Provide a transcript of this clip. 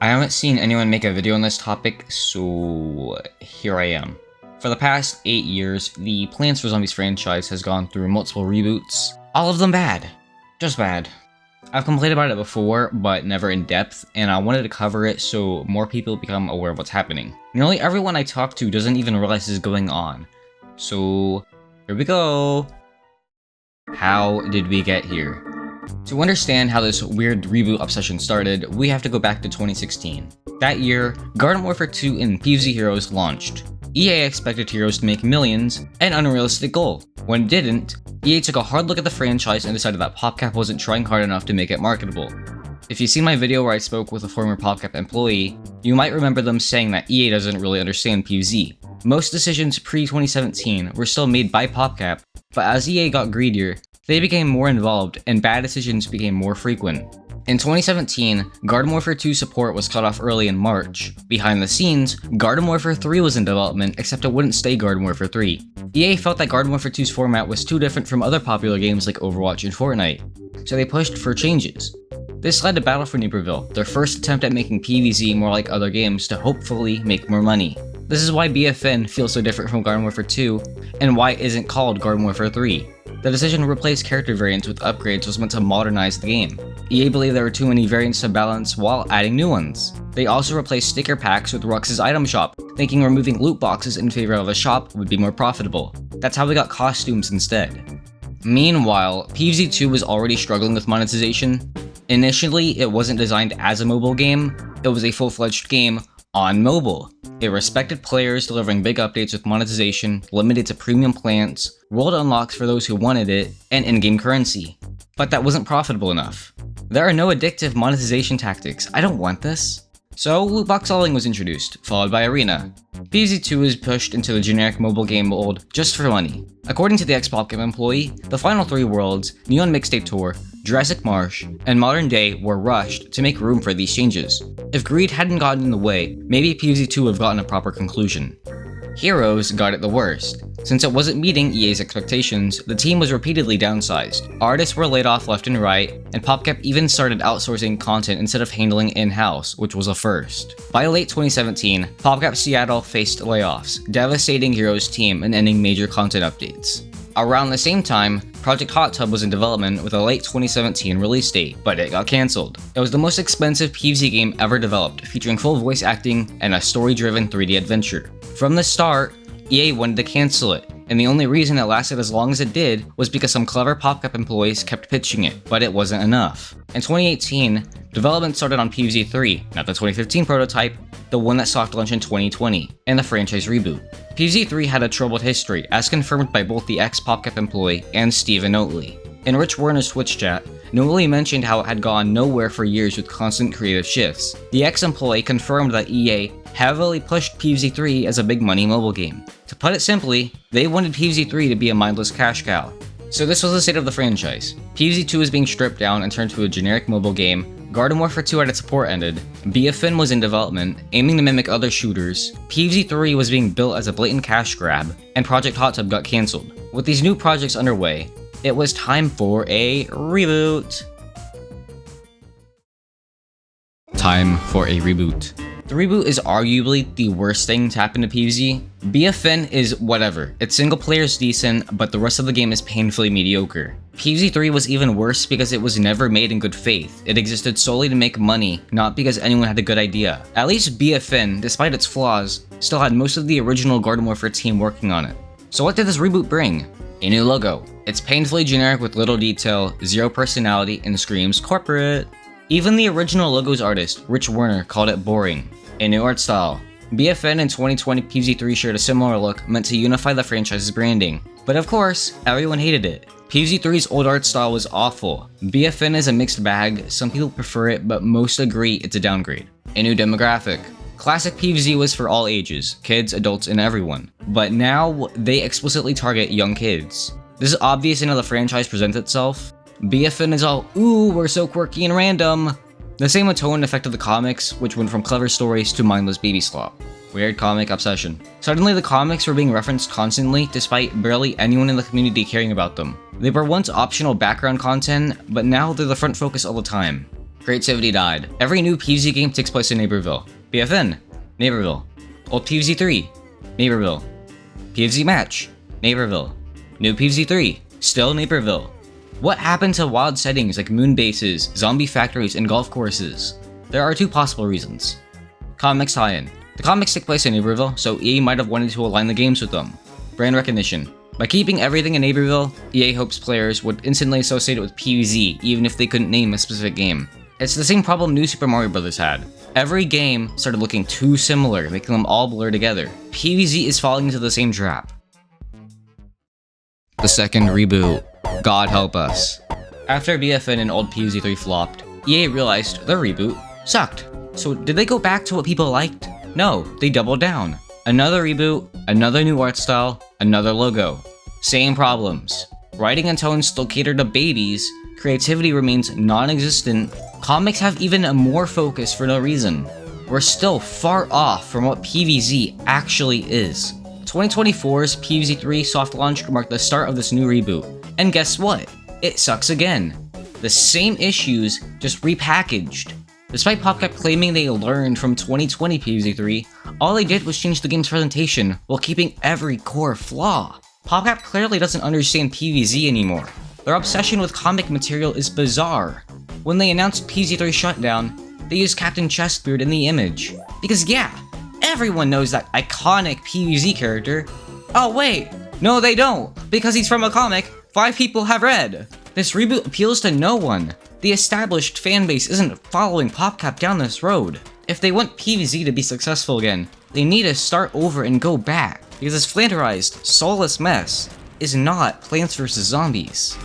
I haven't seen anyone make a video on this topic, so here I am. For the past 8 years, the Plants vs. Zombies franchise has gone through multiple reboots, all of them bad. Just bad. I've complained about it before, but never in depth, and I wanted to cover it so more people become aware of what's happening. Nearly everyone I talk to doesn't even realize this is going on. So, here we go! How did we get here? To understand how this weird reboot obsession started, we have to go back to 2016. That year, Garden Warfare 2 and PvZ Heroes launched. EA expected Heroes to make millions, an unrealistic goal. When it didn't, EA took a hard look at the franchise and decided that PopCap wasn't trying hard enough to make it marketable. If you see my video where I spoke with a former PopCap employee, you might remember them saying that EA doesn't really understand PvZ. Most decisions pre-2017 were still made by PopCap, but as EA got greedier, they became more involved and bad decisions became more frequent. In 2017, Garden Warfare 2 support was cut off early in March. Behind the scenes, Garden Warfare 3 was in development, except it wouldn't stay Garden Warfare 3. EA felt that Garden Warfare 2's format was too different from other popular games like Overwatch and Fortnite, so they pushed for changes. This led to Battle for Neighborville, their first attempt at making PvZ more like other games to hopefully make more money. This is why BFN feels so different from Garden Warfare 2, and why it isn't called Garden Warfare 3. The decision to replace character variants with upgrades was meant to modernize the game. EA believed there were too many variants to balance while adding new ones. They also replaced sticker packs with Rux's item shop, thinking removing loot boxes in favor of a shop would be more profitable. That's how we got costumes instead. Meanwhile, PvZ 2 was already struggling with monetization. Initially, it wasn't designed as a mobile game, it was a full-fledged game on mobile. It respected players, delivering big updates with monetization, limited to premium plans, world unlocks for those who wanted it, and in-game currency. But that wasn't profitable enough. There are no addictive monetization tactics. I don't want this. So, loot box selling was introduced, followed by Arena. PvZ 2 is pushed into the generic mobile game mold just for money. According to the ex-PopCap employee, the final 3 worlds, Neon Mixtape Tour, Jurassic Marsh, and Modern Day were rushed to make room for these changes. If greed hadn't gotten in the way, maybe PvZ 2 would have gotten a proper conclusion. Heroes got it the worst. Since it wasn't meeting EA's expectations, the team was repeatedly downsized. Artists were laid off left and right, and PopCap even started outsourcing content instead of handling in-house, which was a first. By late 2017, PopCap Seattle faced layoffs, devastating Heroes' team and ending major content updates. Around the same time, Project Hot Tub was in development with a late 2017 release date, but it got cancelled. It was the most expensive PvZ game ever developed, featuring full voice acting and a story-driven 3D adventure. From the start, EA wanted to cancel it, and the only reason it lasted as long as it did was because some clever PopCap employees kept pitching it, but it wasn't enough. In 2018, development started on PvZ 3, not the 2015 prototype, the one that soft launched in 2020, and the franchise reboot. PvZ 3 had a troubled history, as confirmed by both the ex-PopCap employee and Steven Notley. In Rich Werner's Twitch chat, Notley mentioned how it had gone nowhere for years with constant creative shifts. The ex-employee confirmed that EA heavily pushed PvZ 3 as a big money mobile game. To put it simply, they wanted PvZ 3 to be a mindless cash cow. So this was the state of the franchise. PvZ 2 was being stripped down and turned to a generic mobile game, Garden Warfare 2 had its support ended, BFN was in development, aiming to mimic other shooters, PvZ 3 was being built as a blatant cash grab, and Project Hot Tub got cancelled. With these new projects underway, it was time for a reboot. Time for a reboot. The reboot is arguably the worst thing to happen to PvZ. BFN is whatever. Its single player is decent, but the rest of the game is painfully mediocre. PvZ 3 was even worse because it was never made in good faith. It existed solely to make money, not because anyone had a good idea. At least BFN, despite its flaws, still had most of the original Garden Warfare team working on it. So what did this reboot bring? A new logo. It's painfully generic with little detail, zero personality, and screams corporate. Even the original logo's artist, Rich Werner, called it boring. A new art style. BFN in 2020 PvZ 3 shared a similar look meant to unify the franchise's branding. But of course, everyone hated it. PvZ 3's old art style was awful. BFN is a mixed bag, some people prefer it, but most agree it's a downgrade. A new demographic. Classic PvZ was for all ages, kids, adults, and everyone. But now, they explicitly target young kids. This is obvious in how the franchise presents itself. BFN is all, ooh, we're so quirky and random. The same tone affected the comics, which went from clever stories to mindless baby slop. Weird comic obsession. Suddenly the comics were being referenced constantly, despite barely anyone in the community caring about them. They were once optional background content, but now they're the front focus all the time. Creativity died. Every new PvZ game takes place in Neighborville. BFN, Neighborville. Old PvZ 3, Neighborville. PvZ match, Neighborville. New PvZ 3, still Neighborville. What happened to wild settings like moon bases, zombie factories, and golf courses? There are two possible reasons. Comics tie-in. The comics take place in Neighborville, so EA might have wanted to align the games with them. Brand recognition. By keeping everything in Neighborville, EA hopes players would instantly associate it with PvZ, even if they couldn't name a specific game. It's the same problem New Super Mario Bros. Had. Every game started looking too similar, making them all blur together. PvZ is falling into the same trap. The second reboot. God help us. After BFN and old PvZ 3 flopped, EA realized their reboot sucked. So did they go back to what people liked? No, they doubled down. Another reboot, another new art style, another logo. Same problems. Writing and tone still cater to babies, creativity remains non-existent, comics have even more focus for no reason. We're still far off from what PvZ actually is. 2024's PvZ 3 soft launch could mark the start of this new reboot. And guess what? It sucks again. The same issues, just repackaged. Despite PopCap claiming they learned from 2020 PvZ 3, all they did was change the game's presentation while keeping every core flaw. PopCap clearly doesn't understand PvZ anymore. Their obsession with comic material is bizarre. When they announced PvZ 3 shutdown, they used Captain Chestbeard in the image. Because yeah, everyone knows that iconic PvZ character. Oh wait, no they don't, because he's from a comic 5 people have read. This reboot appeals to no one. The established fanbase isn't following PopCap down this road. If they want PvZ to be successful again, they need to start over and go back, because this flanderized, soulless mess is not Plants vs. Zombies.